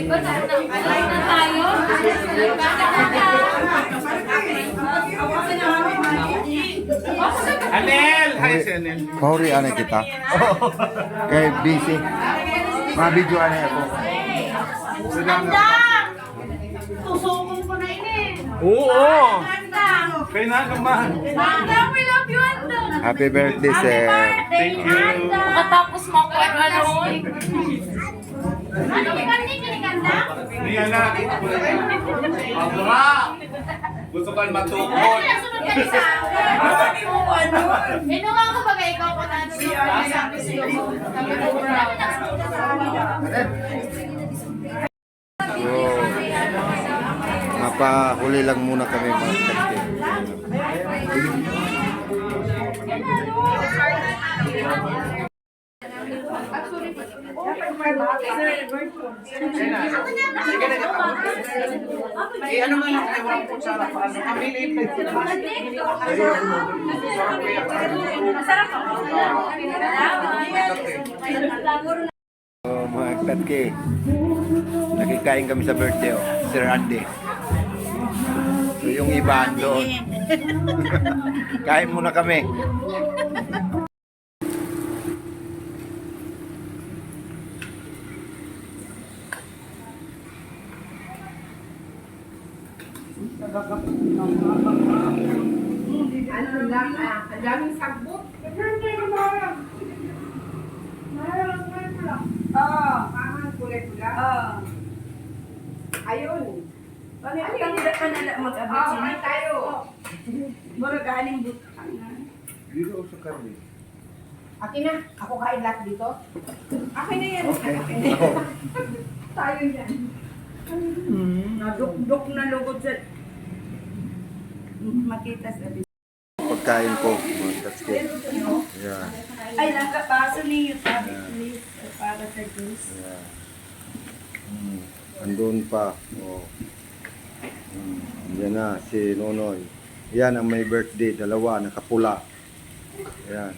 ba na tayo? Anel! Hi, si Anel. Sorry, ano kita? Kaya busy. Mabidyo ano ako. Andang! Tusukon ko na ini. Oo! Andang! Kaya na naman. Andang, we love you, Andang! Happy birthday, sir. Thank you. Makatapos mo ako ano. Ano kani Niya na. Abra! Gusto ka matukod. Sunod ka sa ano? Inuwa ko bagay ikaw ko na sabi sa iyo. So, mapahuli lang muna kami mga kapatid. Ano man ang ewan ko sa lapan? So, mga kapatid, nakikain kami sa birthday, oh, Sir Andy. So, yung iba doon. Kain muna kami. Ano lang, ang daming sagbot. Oo, parang kulay-pula. Oo. Ayun. Ano yung kanila mag-abot sila? Oo, tayo. Mura galing butang na. Dito sa karne. Akin na, ako kain lahat dito. Akin na yan. Okay. Tayo yan. Naduk-duk na lugod sa... Makita sa... Pagkain ko, mga kapatid. Yeah. Ay, nakapaso niyo sabi, please. Para sa juice. Yeah. Andun pa. Oh. Yan na, si Nonoy. Yan ang may birthday, dalawa, nakapula. Yan.